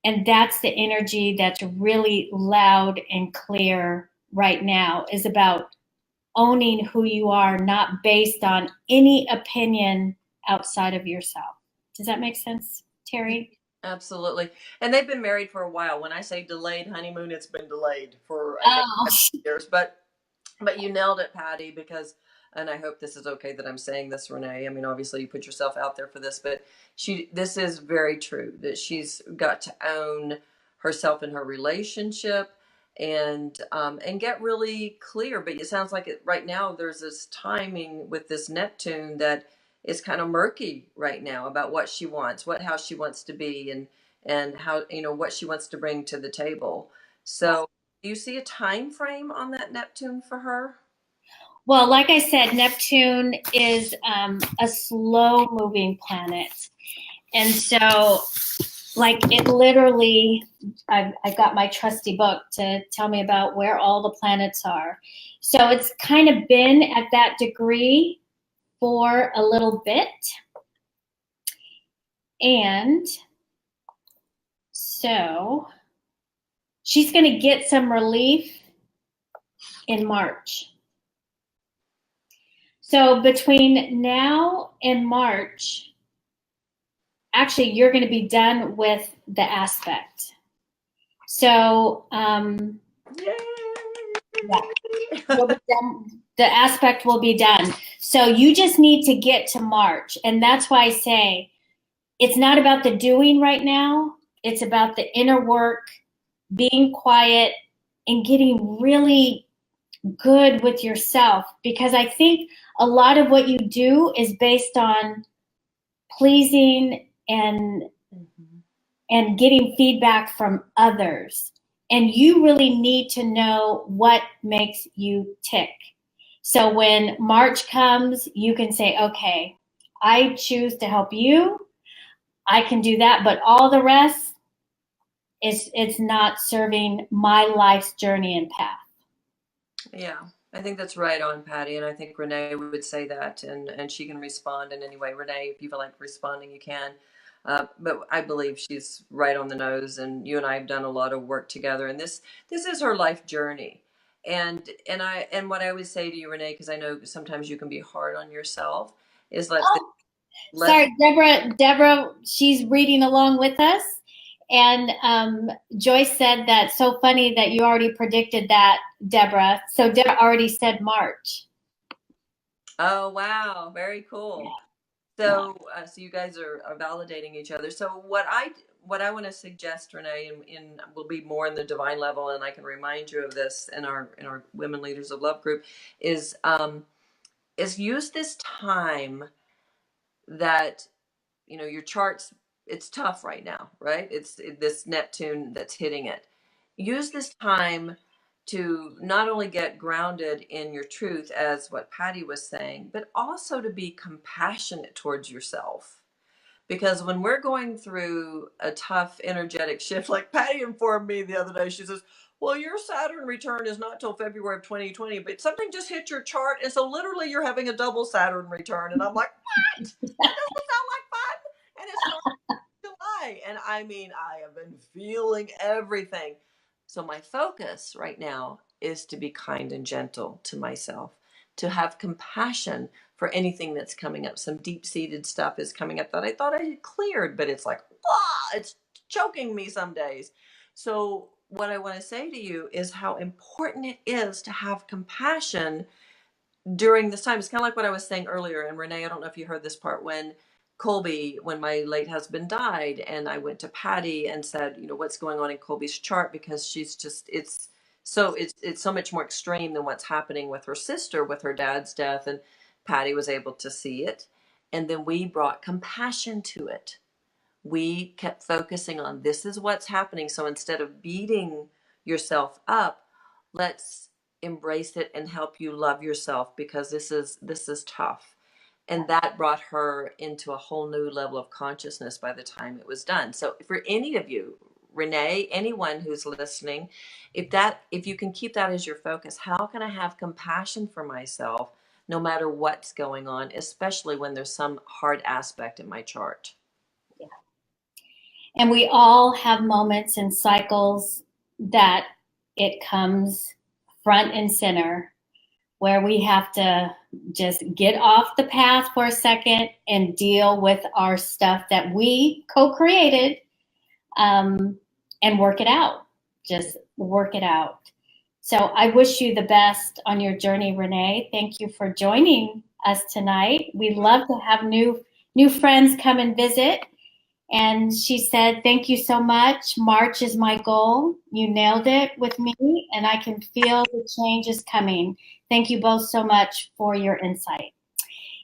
S1: And that's the energy that's really loud and clear right now, is about owning who you are, not based on any opinion outside of yourself. Does that make sense, Terri?
S2: Absolutely. And they've been married for a while. When I say delayed honeymoon, it's been delayed for
S1: Oh,
S2: years. But you nailed it, Patty, because, and I hope this is okay that I'm saying this, Renee. I mean, obviously you put yourself out there for this, but this is very true, that she's got to own herself in her relationship and get really clear. But it sounds like right now there's this timing with this Neptune that is kind of murky right now about what she wants, how she wants to be, and how, what she wants to bring to the table. So do you see a time frame on that Neptune for her?
S1: well, like I said, Neptune is a slow moving planet. And so, like, it literally, I got my trusty book to tell me about where all the planets are. So it's kind of been at that degree for a little bit. And so she's going to get some relief in March. So between now and March, actually, you're going to be done with the aspect. So,
S2: Yay!
S1: Yeah. The aspect will be done. So you just need to get to March. And that's why I say it's not about the doing right now. It's about the inner work, being quiet, and getting really good with yourself. Because I think a lot of what you do is based on pleasing and and getting feedback from others. And you really need to know what makes you tick. So when March comes, you can say, okay, I choose to help you. I can do that, but all the rest it's not serving my life's journey and path.
S2: Yeah, I think that's right on, Patty, and I think Renee would say that, and she can respond in any way. Renee, if you feel like responding, you can. But I believe she's right on the nose, and you and I have done a lot of work together, and this is her life journey. And what I would say to you, Renee, because I know sometimes you can be hard on yourself, is
S1: Sorry, Deborah, she's reading along with us. And Joyce said that so funny that you already predicted that, Deborah. So Deborah already said March.
S2: Oh, wow. Very cool. So, so you guys are validating each other. So what I want to suggest, Renee, and will be more in the divine level, and I can remind you of this in our Women Leaders of Love group, is use this time that, you know, your charts, it's tough right now, right? It's this Neptune that's hitting it. Use this time to not only get grounded in your truth, as what Patty was saying, but also to be compassionate towards yourself. Because when we're going through a tough energetic shift, like Patty informed me the other day, she says, well, your Saturn return is not till February of 2020, but something just hit your chart. And so literally you're having a double Saturn return. And I'm like, what? That doesn't sound like fun. And it starts in July. And I mean, I have been feeling everything. So my focus right now is to be kind and gentle to myself, to have compassion for anything that's coming up. Some deep-seated stuff is coming up that I thought I had cleared, but it's like, it's choking me some days. So what I want to say to you is how important it is to have compassion during this time. It's kind of like what I was saying earlier. And Renee, I don't know if you heard this part, when my late husband died, and I went to Patty and said, you know, what's going on in Colby's chart, because she's just, it's so much more extreme than what's happening with her sister, with her dad's death. And Patty was able to see it. And then we brought compassion to it. We kept focusing on, this is what's happening. So instead of beating yourself up, let's embrace it and help you love yourself, because this is tough. And that brought her into a whole new level of consciousness by the time it was done. So for any of you, Renee, anyone who's listening, if you can keep that as your focus, how can I have compassion for myself no matter what's going on, especially when there's some hard aspect in my chart?
S1: Yeah. And we all have moments and cycles that it comes front and center, where we have to just get off the path for a second and deal with our stuff that we co-created, and work it out. Just work it out. So I wish you the best on your journey, Renee. Thank you for joining us tonight. We love to have new friends come and visit. And she said, thank you so much. March is my goal. You nailed it with me, and I can feel the change is coming. Thank you both so much for your insight.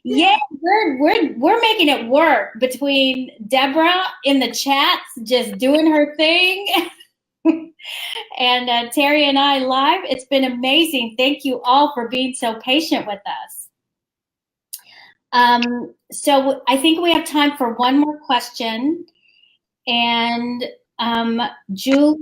S1: Yeah, we're making it work between Deborah in the chats, just doing her thing, and Terri and I live. It's been amazing. Thank you all for being so patient with us. So I think we have time for one more question. And Julian